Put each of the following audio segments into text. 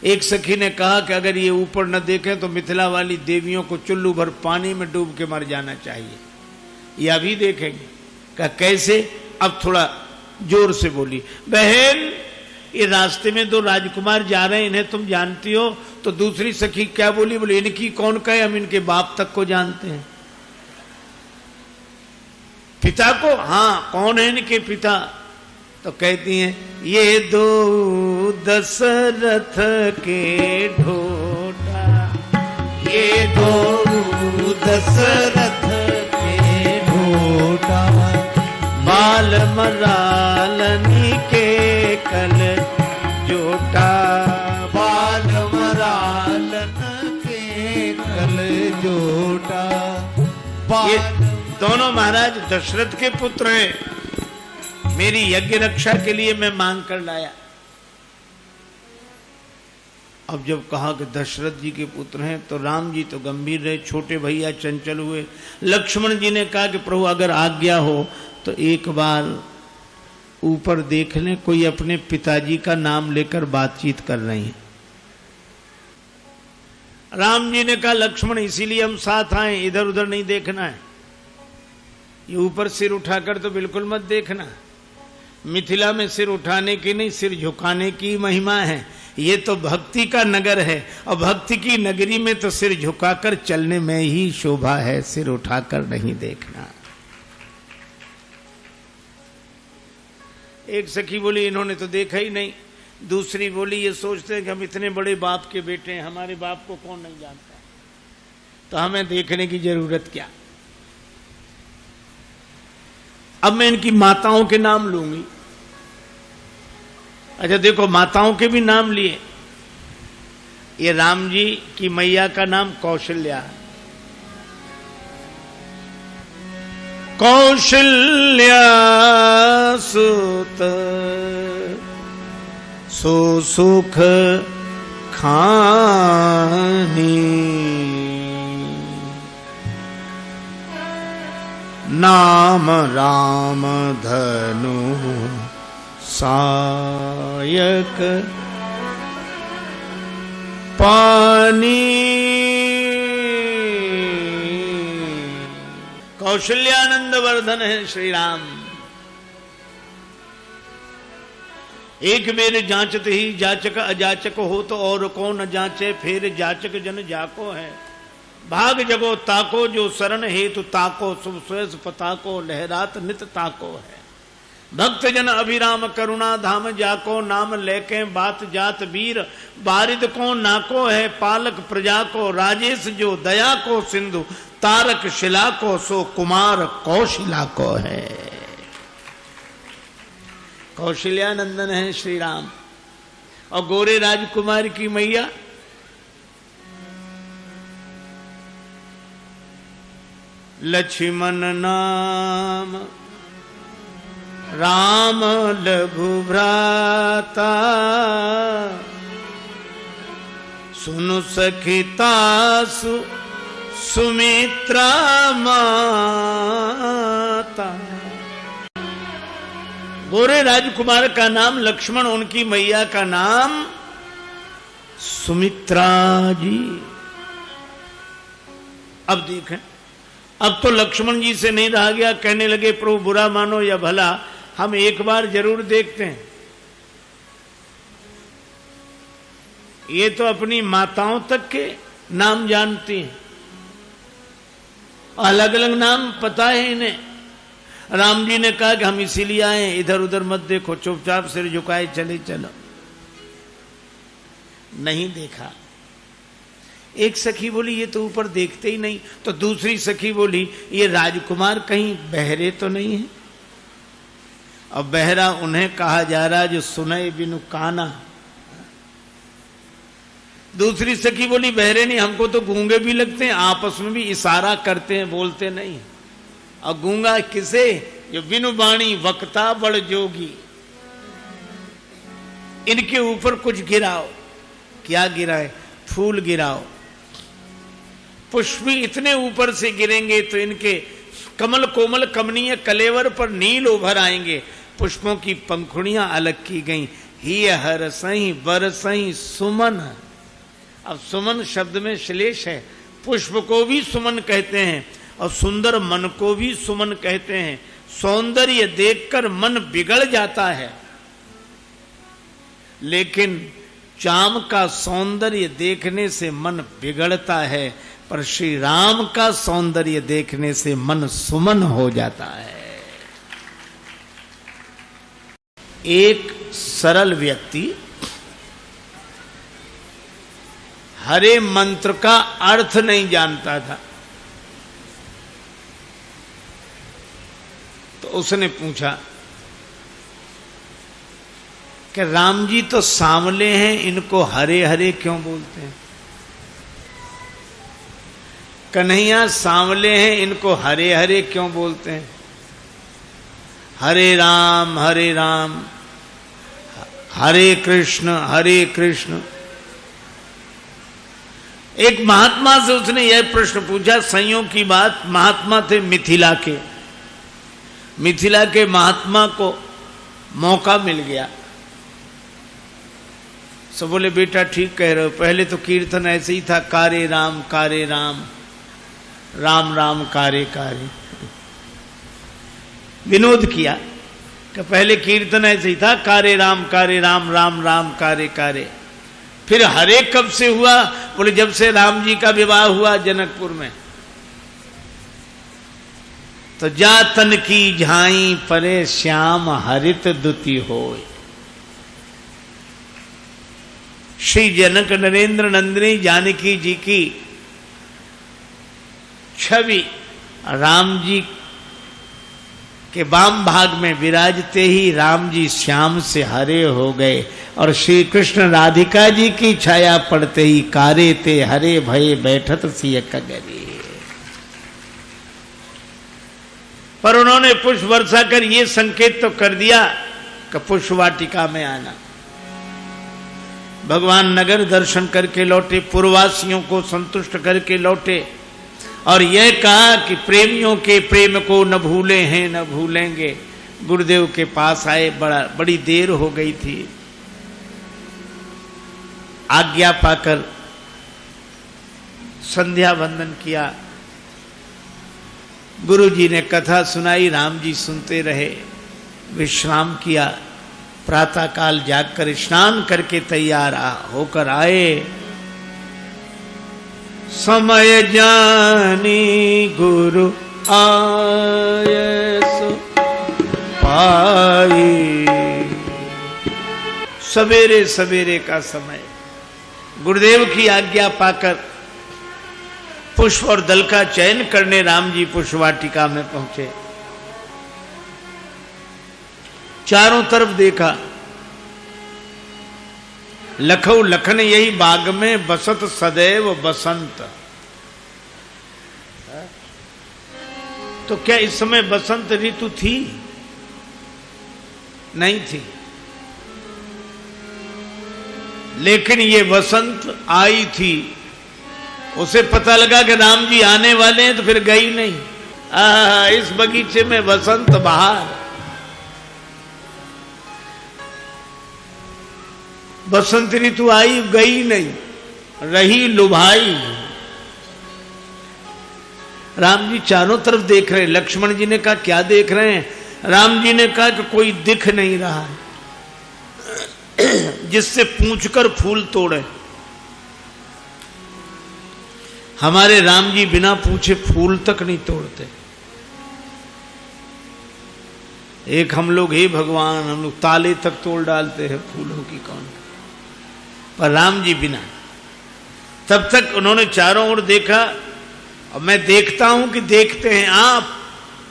एक सखी ने कहा कि अगर ये ऊपर न देखें तो मिथिला वाली देवियों को चुल्लू भर पानी में डूब के मर जाना चाहिए, ये अभी देखेंगे। कहा कैसे? अब थोड़ा जोर से बोली, बहन ये रास्ते में दो राजकुमार जा रहे हैं, इन्हें तुम जानती हो? तो दूसरी सखी क्या बोली? बोले इनकी कौन कहे, हम इनके बाप तक को जानते हैं। पिता को? हाँ, कौन है इनके पिता? तो कहती हैं ये दो दशरथ के ढोटा, ये दो दशरथ के ढोटा, बाल मरालनी के कल जोटा, बाल मरालन के कल जोटा। ये दोनों महाराज दशरथ के पुत्र हैं, मेरी यज्ञ रक्षा के लिए मैं मांग कर लाया। अब जब कहा कि दशरथ जी के पुत्र हैं तो राम जी तो गंभीर रहे, छोटे भैया चंचल हुए। लक्ष्मण जी ने कहा कि प्रभु अगर आज्ञा हो तो एक बार ऊपर देख लें, कोई अपने पिताजी का नाम लेकर बातचीत कर रही है। राम जी ने कहा लक्ष्मण इसीलिए हम साथ आए, इधर उधर नहीं देखना है, ये ऊपर सिर उठाकर तो बिल्कुल मत देखना। मिथिला में सिर उठाने की नहीं, सिर झुकाने की महिमा है। ये तो भक्ति का नगर है और भक्ति की नगरी में तो सिर झुकाकर चलने में ही शोभा है, सिर उठाकर नहीं देखना। एक सखी बोली इन्होंने तो देखा ही नहीं। दूसरी बोली ये सोचते हैं कि हम इतने बड़े बाप के बेटे हैं, हमारे बाप को कौन नहीं जानता, तो हमें देखने की जरूरत क्या। अब मैं इनकी माताओं के नाम लूंगी। अच्छा देखो, माताओं के भी नाम लिए। ये राम जी की मैया का नाम कौशल्या, कौशल्या सुत सो सुख खानी, नाम राम धनु सायक पानी। कौशल्यानंद वर्धन है श्री राम। एक बेर जांचत ही जाचक अजाचक हो, तो और कौन जांचे, फिर जाचक जन जाको है। भाग जगो ताको जो शरण हेतु ताको, शुभ स्वेस पताको लहरात नित ताको है। भक्त जन अभिराम करुणा धाम जाको, नाम लेके बात जात वीर, बारिद को नाको है। पालक प्रजा को राजेश जो दया को सिंधु, तारक शिला को सो कुमार कौशिला को है। कौशल्यानंदन है श्री राम। और गोरे राजकुमार की मैया लक्ष्मण नाम राम लघु भ्राता, सुनु सखिता सुमित्रा माता। गोरे राजकुमार का नाम लक्ष्मण, उनकी मैया का नाम सुमित्रा जी। अब देखें, अब तो लक्ष्मण जी से नहीं रहा गया, कहने लगे प्रभु बुरा मानो या भला, हम एक बार जरूर देखते हैं। ये तो अपनी माताओं तक के नाम जानती हैं, अलग अलग नाम पता है इन्हें। राम जी ने कहा कि हम इसीलिए आए, इधर उधर मत देखो, चुपचाप सिर झुकाए चले चलो। नहीं देखा। एक सखी बोली ये तो ऊपर देखते ही नहीं। तो दूसरी सखी बोली ये राजकुमार कहीं बहरे तो नहीं है। अब बहरा उन्हें कहा जा रहा जो सुने बिनु काना। दूसरी सखी बोली बहरे नहीं, हमको तो गूंगे भी लगते हैं, आपस में भी इशारा करते हैं, बोलते नहीं। और गूंगा किसे? जो बिनु बाणी वक्ता बड़ जोगी। इनके ऊपर कुछ गिराओ। क्या गिराए? फूल गिराओ। पुष्प इतने ऊपर से गिरेंगे तो इनके कमल कोमल कमनीय कलेवर पर नील उभर आएंगे। पुष्पों की पंखुड़ियां अलग की गईं, ही हर सही बरसई सुमन। अब सुमन शब्द में श्लेष है। पुष्प को भी सुमन कहते हैं और सुंदर मन को भी सुमन कहते हैं। सौंदर्य देखकर मन बिगड़ जाता है, लेकिन चाम का सौंदर्य देखने से मन बिगड़ता है, पर श्री राम का सौंदर्य देखने से मन सुमन हो जाता है। एक सरल व्यक्ति हरे मंत्र का अर्थ नहीं जानता था, तो उसने पूछा कि राम जी तो सांवले हैं, इनको हरे हरे क्यों बोलते हैं? कन्हैया सांवले हैं, इनको हरे हरे क्यों बोलते हैं? हरे राम हरे कृष्ण। एक महात्मा से उसने यह प्रश्न पूछा। संयोग की बात, महात्मा थे मिथिला के। मिथिला के महात्मा को मौका मिल गया। सब बोले बेटा ठीक कह रहे हो, पहले तो कीर्तन ऐसे ही था, कारे राम राम राम कारे कारे। विनोद किया कि पहले कीर्तन ऐसे ही था, कारे राम राम राम कारे कारे। फिर हरे कब से हुआ? बोले जब से राम जी का विवाह हुआ जनकपुर में। तो जा तन की झाई परे श्याम हरित दुति होय। श्री जनक नरेंद्र नंदिनी जानकी जी की छवि राम जी के वाम भाग में विराजते ही राम जी श्याम से हरे हो गए, और श्री कृष्ण राधिका जी की छाया पड़ते ही कारे ते हरे भये बैठत सिय कगरी। पर उन्होंने पुष्प वर्षा कर ये संकेत तो कर दिया कि पुष्प वाटिका में आना। भगवान नगर दर्शन करके लौटे, पूर्ववासियों को संतुष्ट करके लौटे, और यह कहा कि प्रेमियों के प्रेम को न भूले हैं न भूलेंगे। गुरुदेव के पास आए, बड़ी देर हो गई थी। आज्ञा पाकर संध्या वंदन किया। गुरु जी ने कथा सुनाई, राम जी सुनते रहे, विश्राम किया। प्रातः काल जागकर स्नान करके तैयार होकर आए। समय जानी गुरु आए सो पाई। सवेरे सवेरे का समय, गुरुदेव की आज्ञा पाकर पुष्प और दल का चयन करने राम जी पुष्प वाटिका में पहुंचे। चारों तरफ देखा, लखऊ लखन यही बाग में बसत सदैव बसंत। तो क्या इस समय बसंत ऋतु थी? नहीं थी, लेकिन ये बसंत आई थी। उसे पता लगा कि राम जी आने वाले हैं, तो फिर गई नहीं। इस बगीचे में बसंत बहार। बसंत ऋतु आई, गई नहीं, रही लुभाई। राम जी चारों तरफ देख रहे हैं। लक्ष्मण जी ने कहा क्या देख रहे हैं? राम जी ने कहा कि कोई दिख नहीं रहा है जिससे पूछकर फूल तोड़े। हमारे राम जी बिना पूछे फूल तक नहीं तोड़ते। एक हम लोग, हे भगवान, हम लोग ताले तक तोड़ डालते हैं फूलों की, कौन? पर राम जी बिना। तब तक उन्होंने चारों ओर देखा, और मैं देखता हूं कि देखते हैं आप।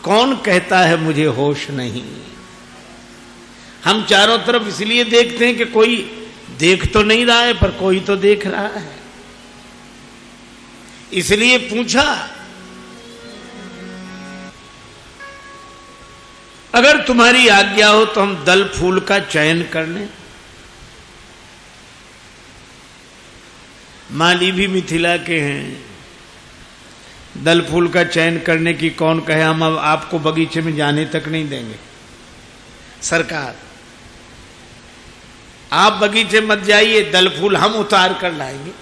कौन कहता है मुझे होश नहीं? हम चारों तरफ इसलिए देखते हैं कि कोई देख तो नहीं रहा है, पर कोई तो देख रहा है। इसलिए पूछा। अगर तुम्हारी आज्ञा हो तो हम दल फूल का चयन कर लें। माली भी मिथिला के हैं। दल फूल का चयन करने की कौन कहे? हम अब आपको बगीचे में जाने तक नहीं देंगे। सरकार आप बगीचे मत जाइए, दल फूल हम उतार कर लाएंगे।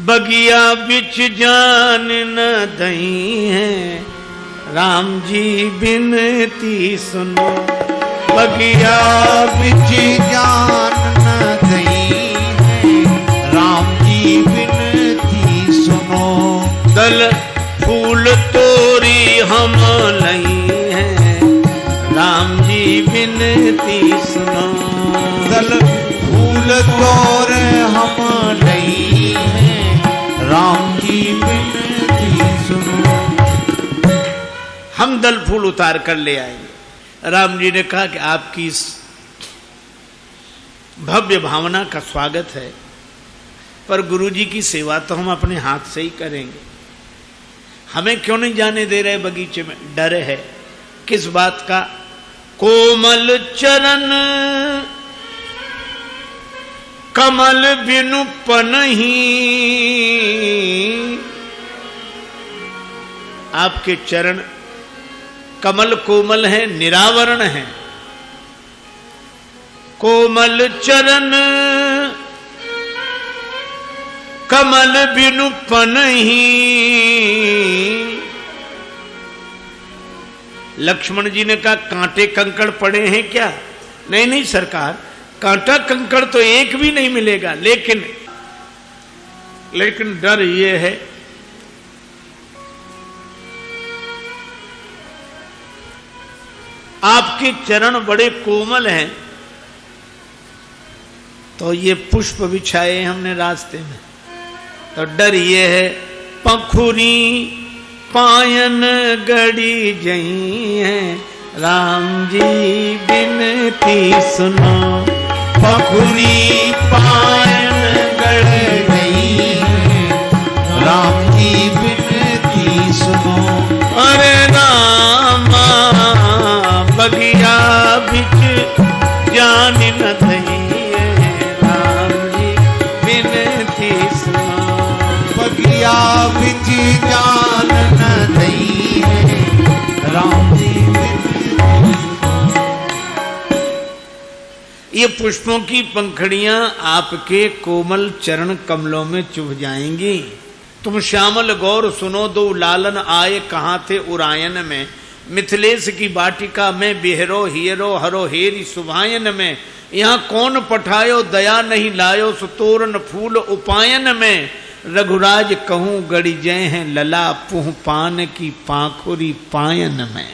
बगिया बिच जान न दई है, राम जी बिनती सुनो। बगिया बिच जान न दई है, राम जी बिनती सुनो। दल फूल तोरी हम लई है, राम जी बिनती सुनो। दल फूल तोरे हम लई है, राम जी बिनती सुनो। हम दल फूल उतार कर ले आएंगे। राम जी ने कहा कि आपकी इस भव्य भावना का स्वागत है, पर गुरु जी की सेवा तो हम अपने हाथ से ही करेंगे। हमें क्यों नहीं जाने दे रहे बगीचे में? डर है। किस बात का? कोमल चरण कमल बिनु पनहि। आपके चरण कमल कोमल है, निरावरण है। कोमल चरण कमल बिनु पनहि। लक्ष्मण जी ने कहा कांटे कंकड़ पड़े हैं क्या? नहीं नहीं सरकार, कांटा कंकड़ तो एक भी नहीं मिलेगा, लेकिन डर ये है आपके चरण बड़े कोमल हैं, तो ये पुष्प बिछाए हमने रास्ते में, तो डर ये है पंखुरी पायन गड़ी जई है, राम जी बिनती सुनो। पंखुरी पायन गड़ गई है, राम जी बिनती सुनो। अरे रामा बगिया बिच जान न दई है, राम जी बिनती सुनो। बगिया बिच जान न दई है, राम जी बिनती सुनो। ये पुष्पों की पंखड़ियां आपके कोमल चरण कमलों में चुभ जाएंगी। तुम श्यामल गौर सुनो, दो लालन आए कहाँ थे उरायन में। मिथिलेश की वाटिका में बिहरो हियरो हरो हेरी सुभायन में। यहाँ कौन पठायो दया नहीं लायो, सुतोरन फूल उपायन में। रघुराज कहूँ गड़ी जय हैं लला, पुह पान की पाखुरी पायन में।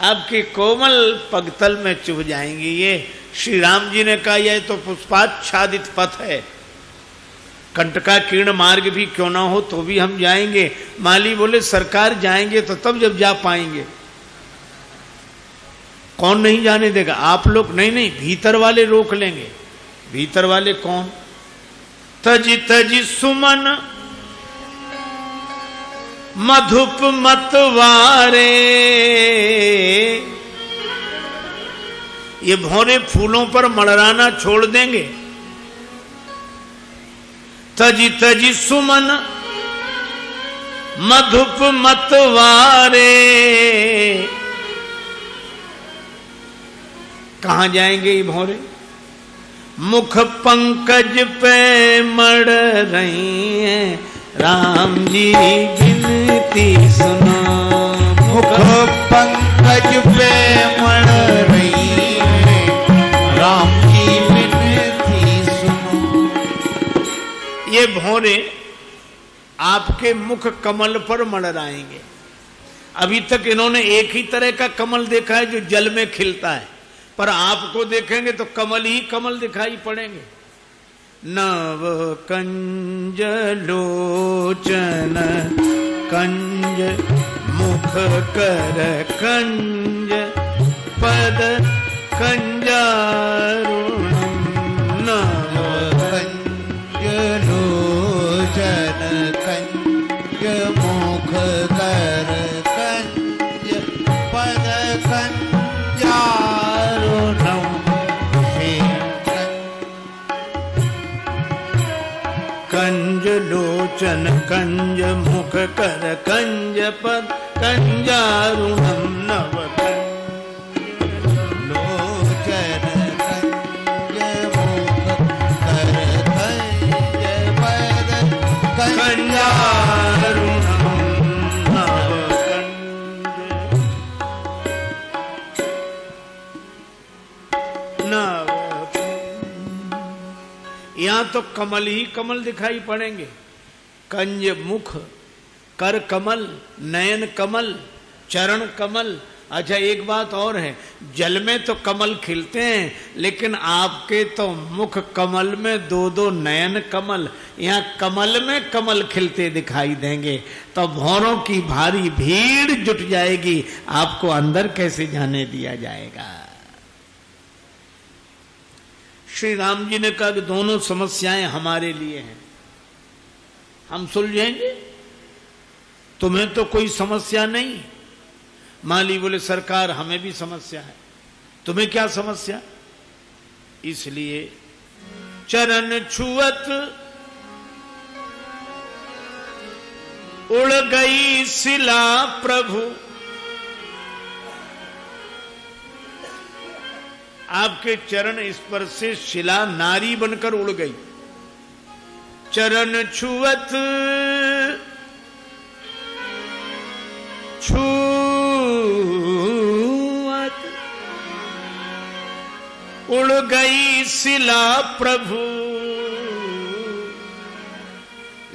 आपके कोमल पगतल में चुभ जाएंगी। ये श्री राम जी ने कहा यह तो पुष्पाच्छादित पथ है, कंटका कीर्ण मार्ग भी क्यों ना हो तो भी हम जाएंगे। माली बोले सरकार जाएंगे तो तब जब जा पाएंगे, कौन नहीं जाने देगा? आप लोग नहीं नहीं, भीतर वाले रोक लेंगे। भीतर वाले कौन? तजी तजी सुमन मधुप मतवारे। ये भौरे फूलों पर मड़राना छोड़ देंगे। तजी तजी सुमन मधुप मतवारे। कहां जाएंगे ये भौरे? मुख पंकज पे मड़ रही हैं, राम जी बिनती सुनो। मुख पंकज पे मड़ रही है, राम जी बिनती सुनो। ये भौरे आपके मुख कमल पर मड़राएंगे। अभी तक इन्होंने एक ही तरह का कमल देखा है जो जल में खिलता है, पर आपको देखेंगे तो कमल ही कमल दिखाई पड़ेंगे। नव कंज लोचन कंज मुख कर कंज पद कंजारुणम। नव कंज लोचन कंज मुख कर कंज पद कंजारुणम। कंज लोचन कंज मुख कर कंज पद कंजारुणम। नव लोचन कंज दारुणं नवकण्ड। यहां तो कमल ही कमल दिखाई पड़ेंगे। कंज मुख, कर कमल, नयन कमल, चरण कमल। अच्छा एक बात और है, जल में तो कमल खिलते हैं, लेकिन आपके तो मुख कमल में दो दो नयन कमल, यहाँ कमल में कमल खिलते दिखाई देंगे। तो भौरों की भारी भीड़ जुट जाएगी, आपको अंदर कैसे जाने दिया जाएगा। श्री राम जी ने कहा कि दोनों समस्याएं हमारे लिए हैं, हम सुलझेंगे, तुम्हें तो कोई समस्या नहीं। माली बोले सरकार हमें भी समस्या है। तुम्हें क्या समस्या? इसलिए चरण छुअत उड़ गई शिला प्रभु। आपके चरण स्पर्श से शिला नारी बनकर उड़ गई। चरण छुअत उड़ गई शिला प्रभु।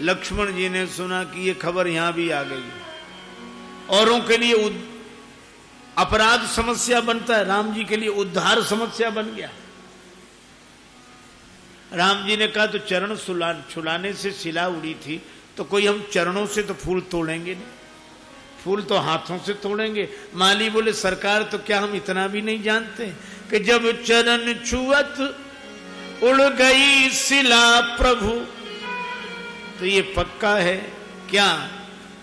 लक्ष्मण जी ने सुना कि ये खबर यहां भी आ गई। औरों के लिए अपराध समस्या बनता है, राम जी के लिए उद्धार समस्या बन गया। राम जी ने कहा तो चरण छुलाने से शिला उड़ी थी, तो कोई हम चरणों से तो फूल तोड़ेंगे नहीं, फूल तो हाथों से तोड़ेंगे। माली बोले सरकार तो क्या हम इतना भी नहीं जानते कि जब चरण छुअत उड़ गई शिला प्रभु, तो ये पक्का है क्या?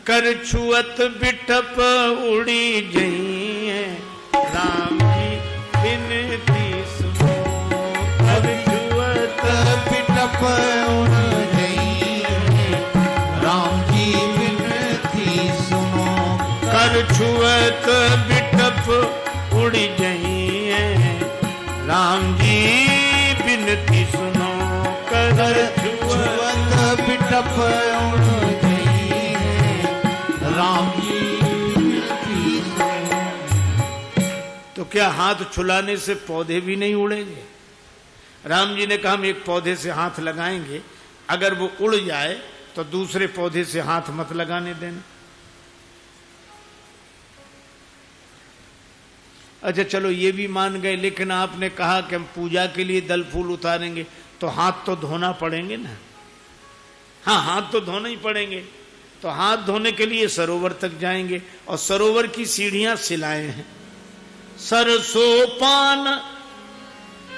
कर छुअत बिटप उड़ी जई है, राम जी बिनती सुनो। कर छुअत बिटप उड़ गई है, राम जी बिनती सुनो। कर छुअत बिटप उड़ जई है, राम जी बिनती सुनो। कर छुअत बिटप उड़ गई है, राम जी बिनती सुनो। तो क्या हाथ छुलाने से पौधे भी नहीं उड़ेंगे? राम जी ने कहा हम एक पौधे से हाथ लगाएंगे, अगर वो उड़ जाए तो दूसरे पौधे से हाथ मत लगाने देना। अच्छा चलो ये भी मान गए, लेकिन आपने कहा कि हम पूजा के लिए दल फूल उतारेंगे, तो हाथ तो धोना पड़ेंगे ना। हाँ हाथ तो धोना ही पड़ेंगे। तो हाथ धोने के लिए सरोवर तक जाएंगे, और सरोवर की सीढ़ियां शिलाएं हैं। सरसों पान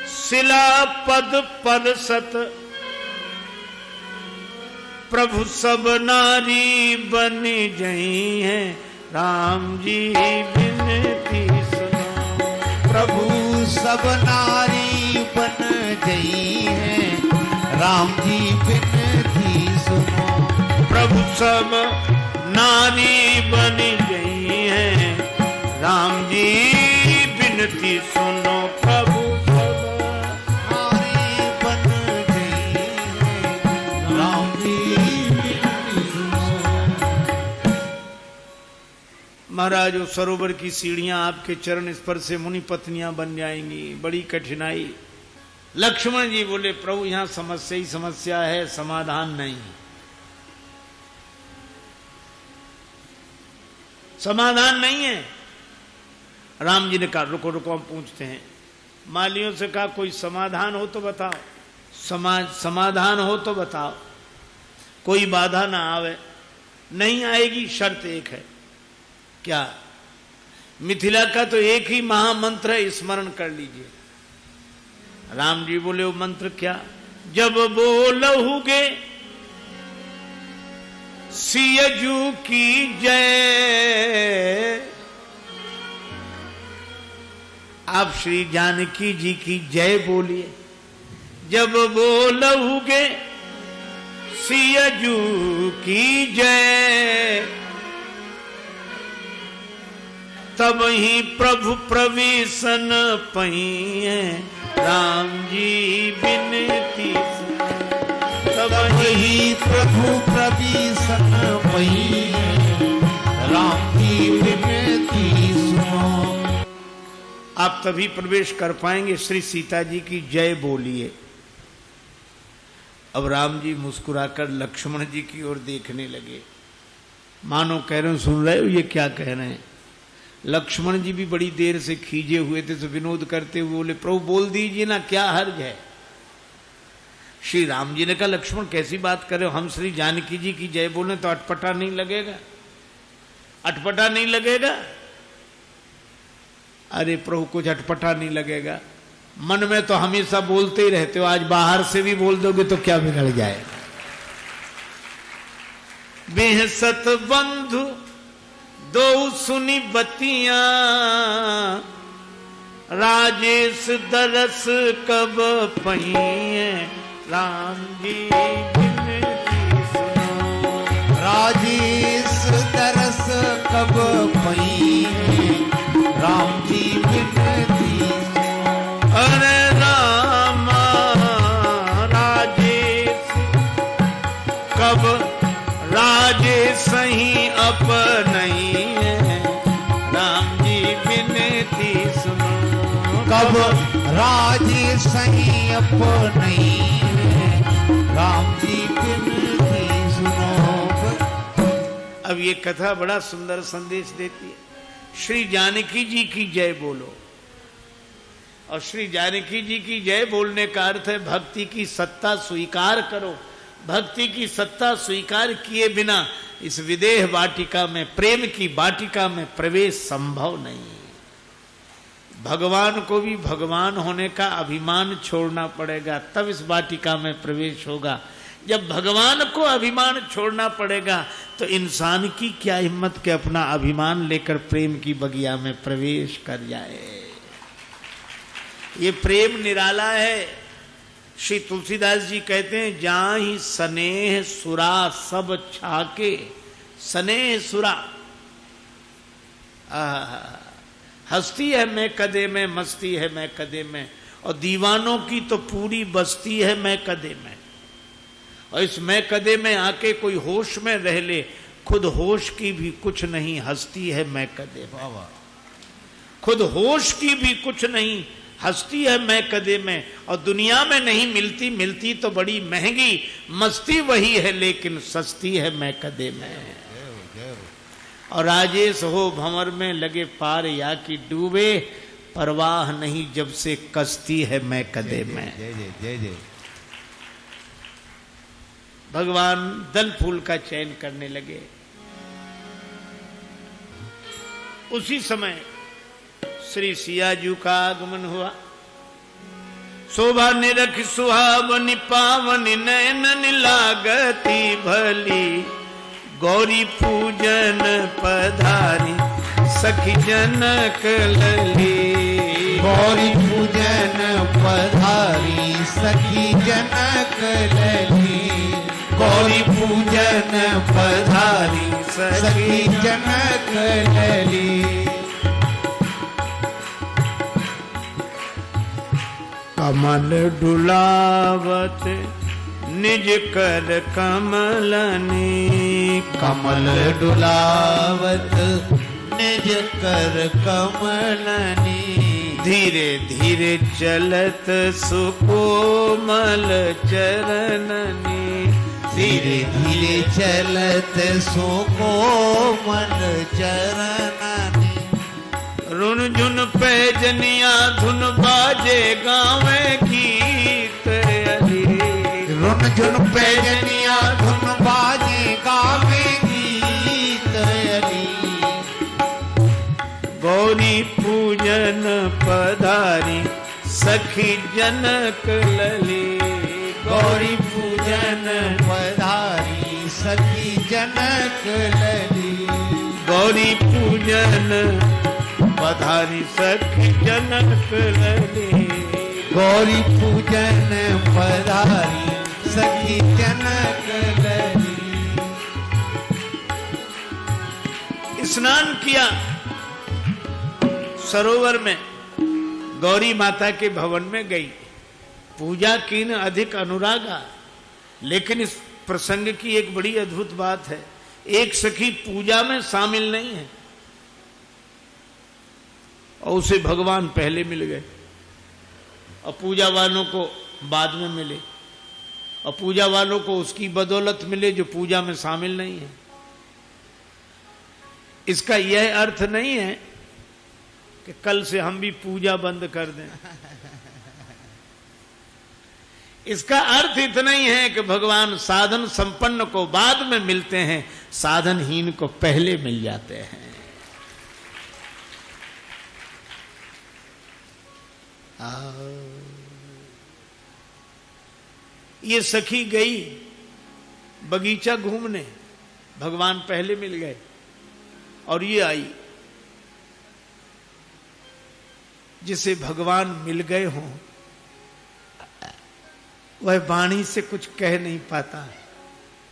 शिला पद पर सत, प्रभु सब नारी बन जई हैं, राम जी बिनती सुनो। प्रभु सब नारी बन गई है, राम जी बिनती सुनो। प्रभु सब नारी बन गई है, राम जी बिनती सुनो। प्रभु सब नारी बन गई है, राम जी बिनती सुनो। महाराज वो सरोवर की सीढ़ियां आपके चरण स्पर्श से मुनि पत्नियां बन जाएंगी, बड़ी कठिनाई। लक्ष्मण जी बोले प्रभु यहां समस्या ही समस्या है, समाधान नहीं, समाधान नहीं है। राम जी ने कहा रुको रुको हम पूछते हैं। मालियों से कहा कोई समाधान हो तो बताओ, समाधान हो तो बताओ, कोई बाधा ना आवे। नहीं आएगी, शर्त एक है। क्या? मिथिला का तो एक ही महामंत्र है, स्मरण कर लीजिए। राम जी बोले वो मंत्र क्या? जब बोलहुगे सियजू की जय, आप श्री जानकी जी की जय बोलिए। जब बोलहुगे सियजू की जय, तब ही प्रभु प्रवेशन पही, राम जी बिनती। तब ही वही प्रभु प्रवीसन पई राम की विनती सुनो। आप तभी प्रवेश कर पाएंगे। श्री सीता जी की जय बोलिए। अब राम जी मुस्कुराकर लक्ष्मण जी की ओर देखने लगे, मानो कह रहे हो सुन रहे हो ये क्या कह रहे हैं। लक्ष्मण जी भी बड़ी देर से खींचे हुए थे, तो विनोद करते हुए बोले प्रभु बोल दीजिए ना, क्या हर्ज है। श्री राम जी ने कहा लक्ष्मण कैसी बात कर रहे हो, हम श्री जानकी जी की जय बोले तो अटपटा नहीं लगेगा, अटपटा नहीं लगेगा। अरे प्रभु कुछ अटपटा नहीं लगेगा, मन में तो हमेशा बोलते ही रहते हो, आज बाहर से भी बोल दोगे तो क्या बिगड़ जाएगा। बेहसत बंधु दो सुनी बतियां, राजेश दरस कब पहिए राम जी बिनती सुनो। राजेश दरस कब पहिए राम जी बिनती सुनो। अरे राम राजेश कब राजे सही अपनई राम जी बिनती सुनो। कब राजे सही अपनई राम जी बिनती सुनो। अब ये कथा बड़ा सुंदर संदेश देती है। श्री जानकी जी की जय बोलो, और श्री जानकी जी की जय बोलने का अर्थ है भक्ति की सत्ता स्वीकार करो। भक्ति की सत्ता स्वीकार किए बिना इस विदेह वाटिका में, प्रेम की वाटिका में प्रवेश संभव नहीं। भगवान को भी भगवान होने का अभिमान छोड़ना पड़ेगा, तब इस वाटिका में प्रवेश होगा। जब भगवान को अभिमान छोड़ना पड़ेगा तो इंसान की क्या हिम्मत के अपना अभिमान लेकर प्रेम की बगिया में प्रवेश कर जाए। ये प्रेम निराला है। श्री तुलसीदास जी कहते हैं जाहि स्नेह सुरा सब छाके। स्नेह सुरा हस्ती है मैं कदे में, मस्ती है मैं कदे में, और दीवानों की तो पूरी बस्ती है मैं कदे में। और इस मैं कदे में आके कोई होश में रह ले, खुद होश की भी कुछ नहीं, हस्ती है मैं कदे में। खुद होश की भी कुछ नहीं, हस्ती है मैं कदे में। और दुनिया में नहीं मिलती, मिलती तो बड़ी महंगी, मस्ती वही है लेकिन सस्ती है मैं कदे में। और राजेश हो भंवर में लगे पार या कि डूबे, परवाह नहीं जब से कश्ती है मैं कदे में। जय जय। भगवान दल फूल का चयन करने लगे। उसी समय श्री सियाजू का आगमन हुआ। शोभा निरख सुहावनी पावनी नयन लागती भली, गौरी पूजन पधारी सखी जनक लली। गौरी पूजन पधारी सखी जनक लली। गौरी पूजन पधारी सखी जनक लली। कमल डुलावत निज कर कमलनी। कमल डुलावत निज कर कमलनी। धीरे धीरे चलत सुकोमल चरणनी। धीरे धीरे चलत सुकोमल चरणनी। रुन झुन पैजनिया धुन बाजे गावे गीत अली। रुन झुन पैजनिया धुन बाजे गावे गीत अली। गौरी पूजन पधारी सखी जनक लली। गौरी पूजन पधारी सखी जनक लली। गौरी पूजन पधारी सखी जनक लली। गौरी पूजन पधारी सखी जनक लली। स्नान किया सरोवर में, गौरी माता के भवन में गई, पूजा की न अधिक अनुरागा। लेकिन इस प्रसंग की एक बड़ी अद्भुत बात है। एक सखी पूजा में शामिल नहीं है और उसे भगवान पहले मिल गए और पूजा वालों को बाद में मिले, और पूजा वालों को उसकी बदौलत मिले जो पूजा में शामिल नहीं है। इसका यह अर्थ नहीं है कि कल से हम भी पूजा बंद कर दें। इसका अर्थ इतना ही है कि भगवान साधन संपन्न को बाद में मिलते हैं, साधनहीन को पहले मिल जाते हैं। ये सखी गई बगीचा घूमने, भगवान पहले मिल गए, और ये आई। जिसे भगवान मिल गए हों वह वाणी से कुछ कह नहीं पाता,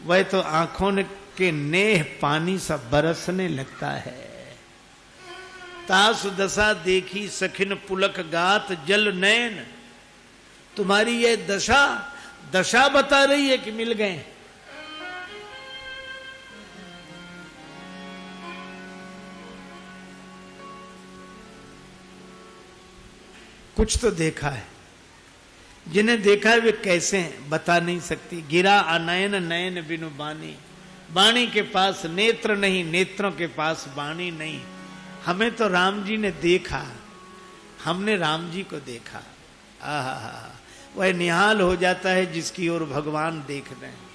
वह तो आंखों के नेह पानी सा बरसने लगता है। तासु दशा देखी सखिन पुलक गात जल नैन। तुम्हारी यह दशा बता रही है कि मिल गए। कुछ तो देखा है, जिन्हें देखा है वे कैसे हैं बता नहीं सकती। गिरा अनयन नयन बिनु बानी, बाणी के पास नेत्र नहीं, नेत्रों के पास बाणी नहीं। हमें तो राम जी ने देखा, हमने राम जी को देखा। आहा, वह निहाल हो जाता है जिसकी ओर भगवान देख रहे हैं।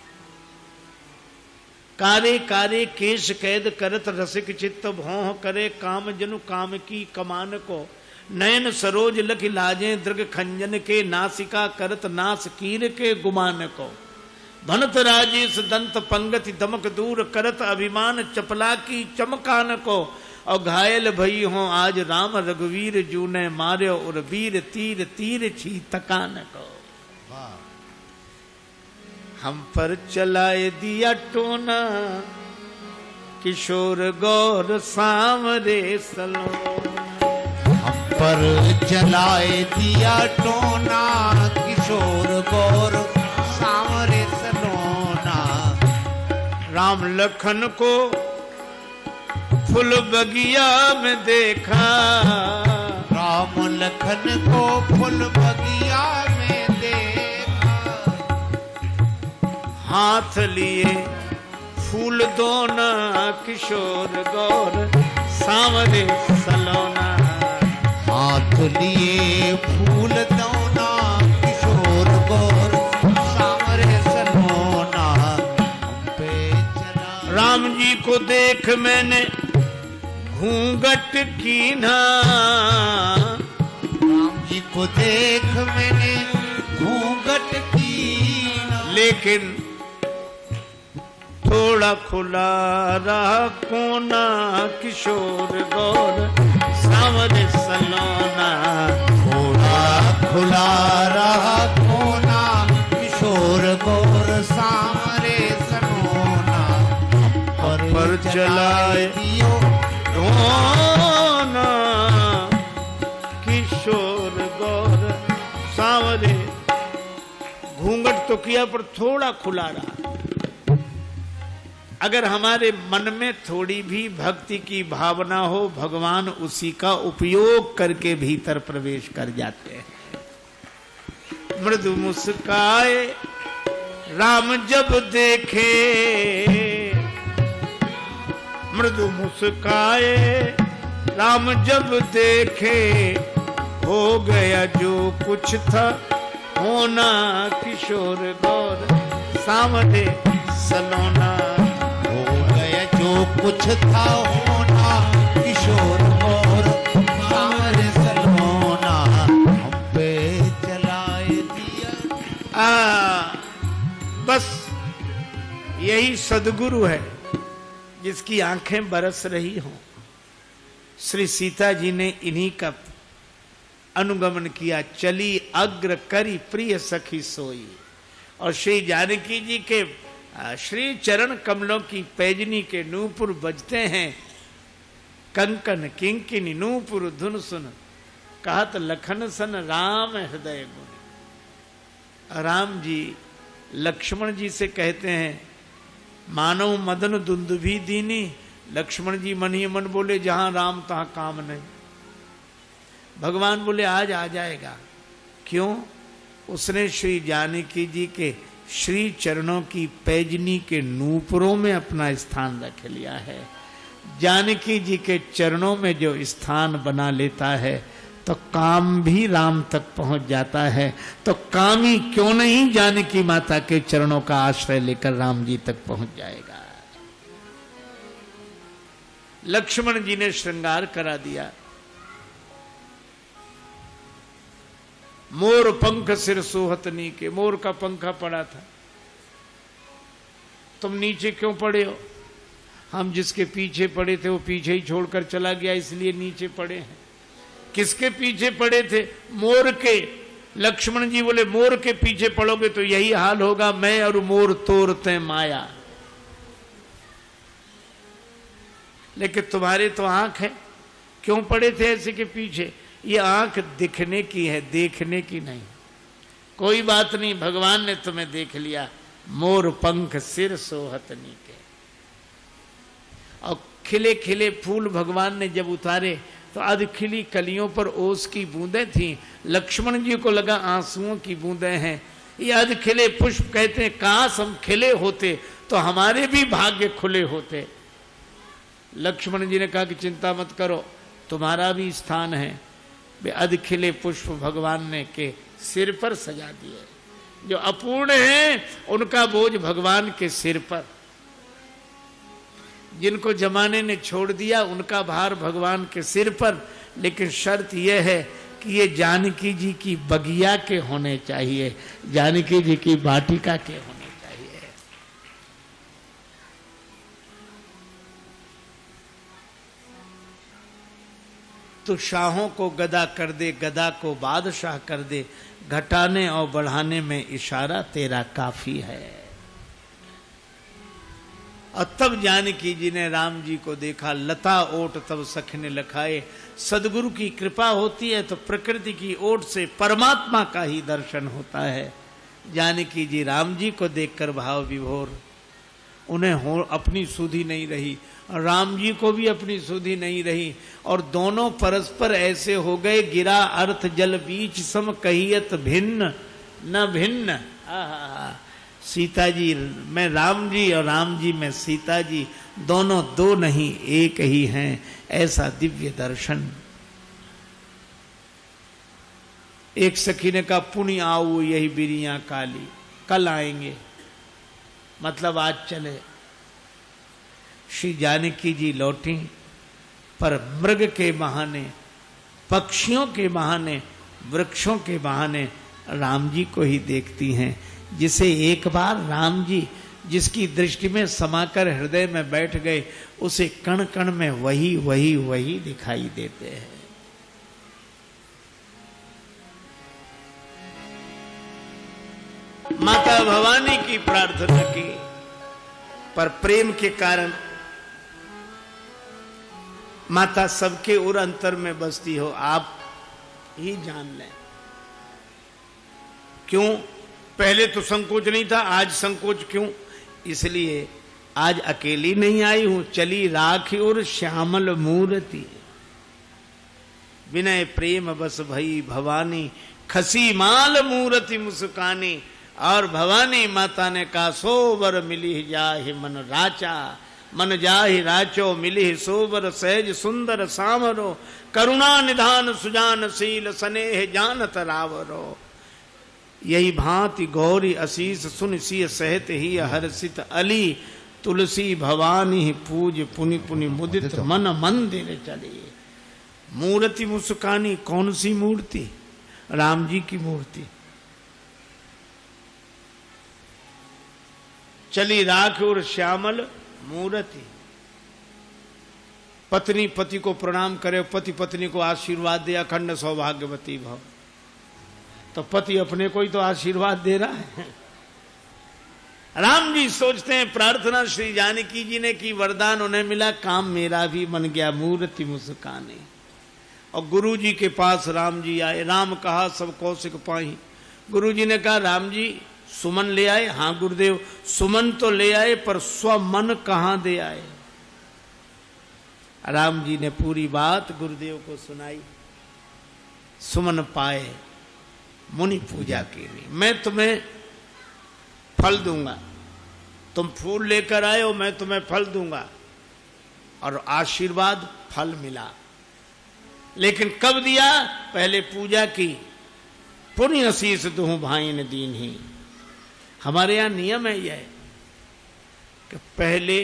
कारे कारे केश कैद करत रसिक चित्त भौह करे, काम जनु काम की कमान को। नयन सरोज लख लाजे दृग खंजन के, नासिका करत नास कीर के गुमान को। भनत राजेश दंत पंगति दमक दूर करत, अभिमान चपला की चमकान को। और घायल भई हो आज राम रघुवीर जू ने मार्यो, और वीर तीर तीर छी तकान को। हम पर चलाए दिया टोना, किशोर गौर सांवरे सलो। पर जलाए दिया टोना, किशोर गौर सांवरे सलोना। राम लखन को फूल बगिया में देखा, राम लखन को फूल बगिया में देखा। हाथ लिए फूल दोना, किशोर गौर सांवरे सलोना। हाथ लिए फूल दोना, किशोर गौर सांवरे सलोना। राम जी को देख मैंने घूंघट कीन्हा, राम जी को देख मैंने घूंघट कीन्हा। लेकिन थोड़ा खुला रहा कोना, किशोर गौर सांवरे सलोना। थोड़ा खुला रहा कोना, किशोर गौर सांवरे सलोना। पर चलाए दोना, किशोर गौर सांवरे। घूंघट तो किया पर थोड़ा खुला रहा। अगर हमारे मन में थोड़ी भी भक्ति की भावना हो, भगवान उसी का उपयोग करके भीतर प्रवेश कर जाते हैं। मृदु मुस्काए राम जब देखे, मृदु मुस्काए राम जब देखे, हो गया जो कुछ था होना, किशोर गौर सांवरे सलोना। जो कुछ था होना, किशोर गौर सांवरे सलोना। हम पे चलाए दिया। बस यही सदगुरु है जिसकी आंखें बरस रही हों। श्री सीता जी ने इन्हीं का अनुगमन किया। चली अग्र करी प्रिय सखी सोई। और श्री जानकी जी के श्री चरण कमलों की पैजनी के नूपुर बजते हैं। कंकन किंकिनी नूपुर धुन सुन, कहत लखन सन राम हृदय गुण। राम जी लक्ष्मण जी से कहते हैं, मानव मदन दुंदुभी दीनी। लक्ष्मण जी मन ही मन बोले, जहां राम तहां काम नहीं। भगवान बोले आज आ जाएगा। क्यों? उसने श्री जानकी जी के श्री चरणों की पैजनी के नूपुरों में अपना स्थान रख लिया है। जानकी जी के चरणों में जो स्थान बना लेता है तो काम भी राम तक पहुंच जाता है। तो कामी क्यों नहीं जानकी माता के चरणों का आश्रय लेकर राम जी तक पहुंच जाएगा। लक्ष्मण जी ने श्रृंगार करा दिया। मोर पंख सिर सोहत नीके, मोर का पंखा पड़ा था, तुम नीचे क्यों पड़े हो? हम जिसके पीछे पड़े थे वो पीछे ही छोड़कर चला गया, इसलिए नीचे पड़े हैं। किसके पीछे पड़े थे? मोर के। लक्ष्मण जी बोले, मोर के पीछे पड़ोगे तो यही हाल होगा, मैं और मोर तोरते माया। लेकिन तुम्हारे तो आंख है, क्यों पड़े थे ऐसे के पीछे? ये आंख दिखने की है, देखने की नहीं। कोई बात नहीं, भगवान ने तुम्हें देख लिया। मोर पंख सिर सोहत नीके। और खिले खिले फूल भगवान ने जब उतारे तो अध खिली कलियों पर ओस की बूंदें थीं। लक्ष्मण जी को लगा आंसुओं की बूंदें हैं। ये अध खिले पुष्प कहते हैं, काश हम खिले होते तो हमारे भी भाग्य खुले होते। लक्ष्मण जी ने कहा कि चिंता मत करो, तुम्हारा भी स्थान है। वे अध खिले पुष्प भगवान ने के सिर पर सजा दिए। जो अपूर्ण हैं उनका बोझ भगवान के सिर पर। जिनको जमाने ने छोड़ दिया उनका भार भगवान के सिर पर। लेकिन शर्त यह है कि ये जानकी जी की बगिया के होने चाहिए, जानकी जी की वाटिका के होने चाहिए। तो शाहों को गदा कर दे, गदा को बादशाह कर दे, घटाने और बढ़ाने में इशारा तेरा काफी है। और तब जानकी जी ने राम जी को देखा। लता ओट तब सखने लखाए। सदगुरु की कृपा होती है तो प्रकृति की ओट से परमात्मा का ही दर्शन होता है। जानकी जी राम जी को देखकर भाव विभोर, उन्हें अपनी सुधि नहीं रही, राम जी को भी अपनी सुधि नहीं रही, और दोनों परस्पर ऐसे हो गए, गिरा अर्थ जल बीच सम कहियत भिन्न न भिन्न। सीता जी में राम जी और राम जी में सीता जी, दोनों दो नहीं एक ही हैं, ऐसा दिव्य दर्शन। एक सखी ने कहा, पुण्य आओ यही बिरिया काली, कल आएंगे, मतलब आज चले। श्री जानकी जी लौटी, पर मृग के बहाने, पक्षियों के बहाने, वृक्षों के बहाने राम जी को ही देखती हैं। जिसे एक बार राम जी जिसकी दृष्टि में समाकर हृदय में बैठ गए, उसे कण कण में वही वही वही दिखाई देते हैं। माता भवानी की प्रार्थना की, पर प्रेम के कारण माता सबके और अंतर में बसती हो, आप ही जान लें। क्यों? पहले तो संकोच नहीं था, आज संकोच क्यों? इसलिए आज अकेली नहीं आई हूं, चली राखी और श्यामल मूर्ति। विनय प्रेम बस भई भवानी, खसी माल मूर्ति मुस्कानी। और भवानी माता ने कहा, सोबर मिली जाहि मन राचा, मन जाहि राचो मिली सोबर सहज सुंदर सामरो, करुणा निधान सुजान शील स्नेह जानत रावरो। यही भांति गौरी असीस सुन सिय सहत ही हर्षित अली, तुलसी भवानी पूज पुनि पुनि मुदित मन मंदिर चली। मूर्ति मुस्कानी, कौन सी मूर्ति? राम जी की मूर्ति। चली राख और श्यामल मूर्ति। पत्नी पति को प्रणाम करे, पति पत्नी को आशीर्वाद दे, अखंड सौभाग्यवती भव। तो पति अपने को ही तो आशीर्वाद दे रहा है। राम जी सोचते हैं, प्रार्थना श्री जानकी जी ने की, वरदान उन्हें मिला, काम मेरा भी बन गया, मूर्ति मुस्कानी। और गुरु जी के पास राम जी आए। राम कहा सब कौशिक पाही। गुरु जी ने कहा, राम जी सुमन ले आए? हाँ गुरुदेव, सुमन तो ले आए, पर स्वमन कहां दे आए? राम जी ने पूरी बात गुरुदेव को सुनाई। सुमन पाए, मुनि पूजा की। मैं तुम्हें फल दूंगा, तुम फूल लेकर आए हो, मैं तुम्हें फल दूंगा। और आशीर्वाद, फल मिला। लेकिन कब दिया? पहले पूजा की। पुण्य असीस दूं भाई ने दीन ही। हमारे यहां नियम है यह कि पहले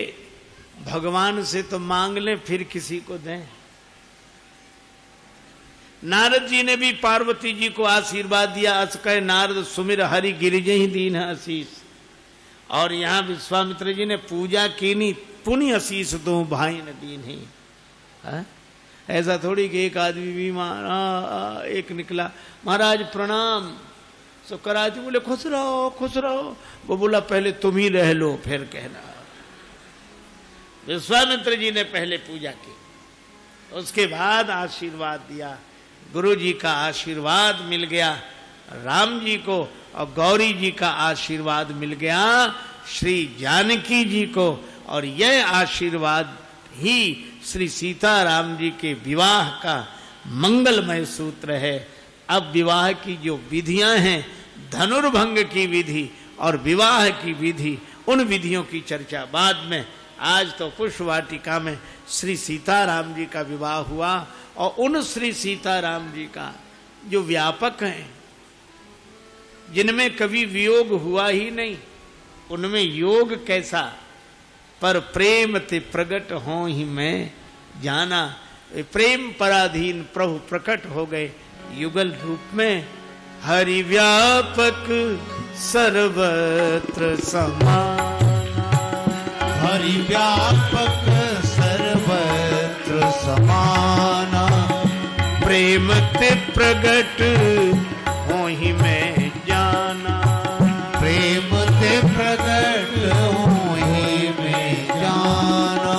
भगवान से तो मांग लें, फिर किसी को दें। नारद जी ने भी पार्वती जी को आशीर्वाद दिया। अस कहे नारद सुमिर हरि गिरिजे ही दीन है आशीष। और यहां विश्वामित्र जी ने पूजा की नहीं, पुण्य आशीष दो भाई ने दीन ही। है? ऐसा थोड़ी कि एक आदमी बीमार, एक निकला, महाराज प्रणाम। सुकराज बोले खुश रहो खुश रहो। वो बोला पहले तुम ही रह लो फिर कहना। विश्वामित्र जी ने पहले पूजा की, उसके बाद आशीर्वाद दिया। गुरु जी का आशीर्वाद मिल गया राम जी को, और गौरी जी का आशीर्वाद मिल गया श्री जानकी जी को। और यह आशीर्वाद ही श्री सीताराम जी के विवाह का मंगलमय सूत्र है। अब विवाह की जो विधियां हैं, धनुर्भंग की विधि और विवाह की विधि, उन विधियों की चर्चा बाद में। आज तो पुष्प वाटिका में श्री सीताराम जी का विवाह हुआ, और उन श्री सीताराम जी का जो व्यापक हैं, जिनमें कभी वियोग हुआ ही नहीं, उनमें योग कैसा? पर प्रेम ते प्रगट हो ही मैं जाना। प्रेम पराधीन प्रभु प्रकट हो गए युगल रूप में। हरि व्यापक सर्वत्र समाना, हरि व्यापक सर्वत्र समाना। प्रेम ते प्रगट हो ही मैं जाना। प्रेम ते प्रगट हो ही मैं जाना।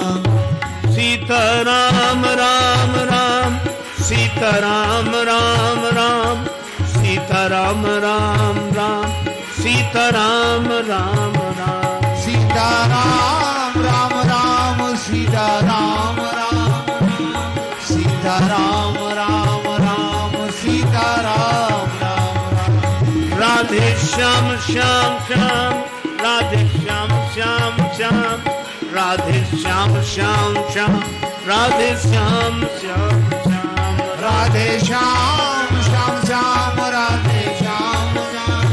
सीताराम राम राम, सीताराम राम राम, सीताराम राम राम, सीताराम राम राम, सीताराम राम राम, सीताराम राम, सीताराम राम राम, सीताराम राम राम। राधे श्याम श्याम श्याम, राधे श्याम श्याम श्याम, राधे श्याम श्याम श्याम, राधे श्याम श्याम श्याम, राधे श्याम श्याम श्याम, राधे श्याम श्याम,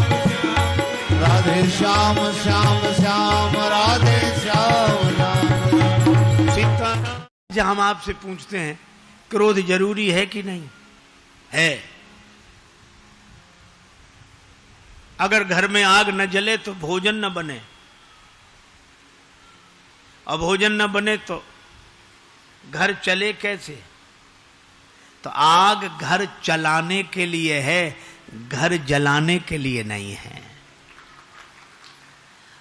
राधे श्याम श्याम श्याम, राधे श्याम श्याम। सीताराम। जब हम आपसे पूछते हैं क्रोध जरूरी है कि नहीं है? अगर घर में आग न जले तो भोजन न बने, और भोजन न बने तो घर चले कैसे? तो आग घर चलाने के लिए है, घर जलाने के लिए नहीं है।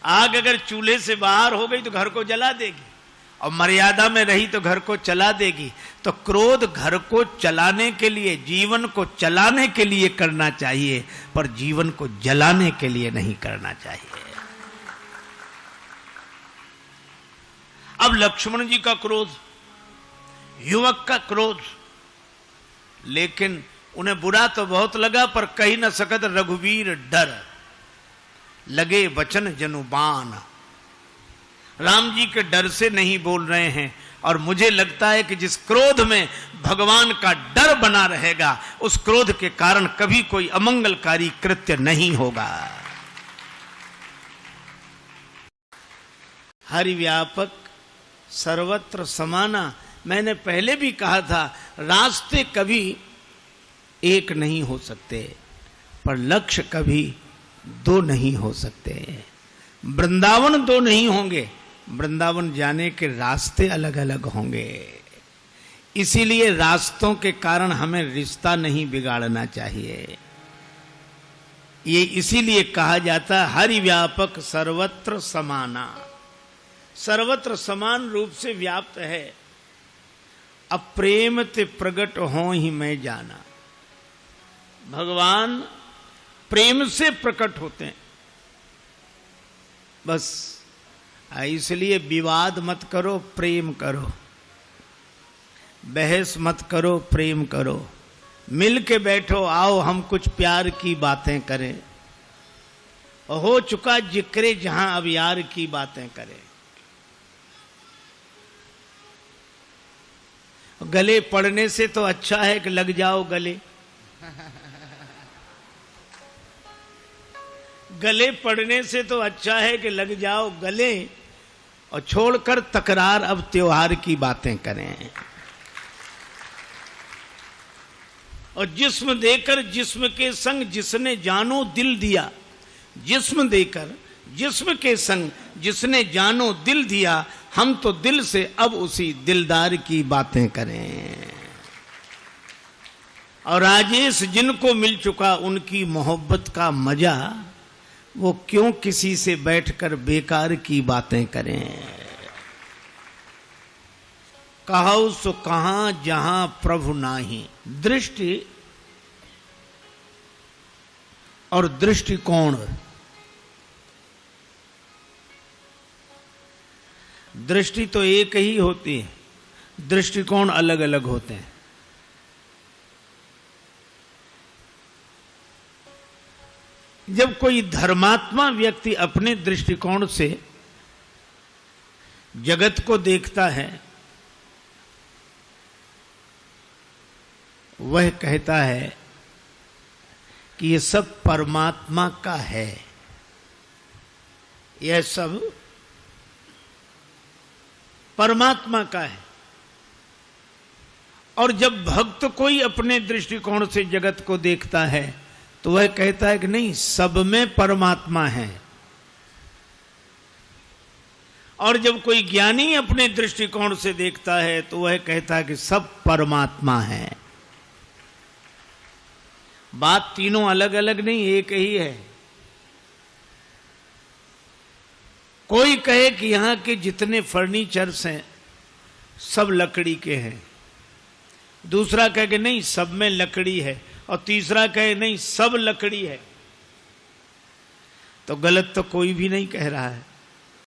आग अगर चूल्हे से बाहर हो गई तो घर को जला देगी, और मर्यादा में रही तो घर को चला देगी। तो क्रोध घर को चलाने के लिए, जीवन को चलाने के लिए करना चाहिए, पर जीवन को जलाने के लिए नहीं करना चाहिए। अब लक्ष्मण जी का क्रोध, युवक का क्रोध, लेकिन उन्हें बुरा तो बहुत लगा, पर कही न सकत रघुवीर डर, लगे वचन जनुबान। राम जी के डर से नहीं बोल रहे हैं। और मुझे लगता है कि जिस क्रोध में भगवान का डर बना रहेगा, उस क्रोध के कारण कभी कोई अमंगलकारी कृत्य नहीं होगा। हरि व्यापक सर्वत्र समाना। मैंने पहले भी कहा था, रास्ते कभी एक नहीं हो सकते, पर लक्ष्य कभी दो नहीं हो सकते। वृंदावन दो नहीं होंगे, वृंदावन जाने के रास्ते अलग अलग होंगे। इसीलिए रास्तों के कारण हमें रिश्ता नहीं बिगाड़ना चाहिए। ये इसीलिए कहा जाता है हरि व्यापक सर्वत्र समाना। सर्वत्र समान रूप से व्याप्त है। अब प्रेम ते प्रगट हो ही मैं जाना। भगवान प्रेम से प्रकट होते हैं। बस इसलिए विवाद मत करो, प्रेम करो, बहस मत करो, प्रेम करो, मिल के बैठो, आओ हम कुछ प्यार की बातें करें। हो चुका जिक्रे जहां, अब यार की बातें करें। गले पड़ने से तो अच्छा है कि लग जाओ गले। गले पड़ने से तो अच्छा है कि लग जाओ गले, और छोड़कर तकरार अब त्योहार की बातें करें। और जिस्म देकर जिस्म के संग जिसने जानो दिल दिया, जिस्म देकर जिस्म के संग जिसने जानो दिल दिया, हम तो दिल से अब उसी दिलदार की बातें करें। और राजेश जिनको मिल चुका उनकी मोहब्बत का मजा, वो क्यों किसी से बैठकर बेकार की बातें करें। कहो सो कहां जहां प्रभु नाही। दृष्टि और दृष्टिकोण, दृष्टि तो एक ही होती है, दृष्टिकोण अलग अलग होते हैं। जब कोई धर्मात्मा व्यक्ति अपने दृष्टिकोण से जगत को देखता है, वह कहता है कि ये सब परमात्मा का है, यह सब परमात्मा का है। और जब भक्त कोई अपने दृष्टिकोण से जगत को देखता है तो वह कहता है कि नहीं, सब में परमात्मा है। और जब कोई ज्ञानी अपने दृष्टिकोण से देखता है तो वह कहता है कि सब परमात्मा है। बात तीनों अलग अलग नहीं, एक ही है। कोई कहे कि यहां के जितने फर्नीचर्स हैं सब लकड़ी के हैं, दूसरा कहे कि नहीं सब में लकड़ी है, और तीसरा कहे नहीं सब लकड़ी है। तो गलत तो कोई भी नहीं कह रहा है।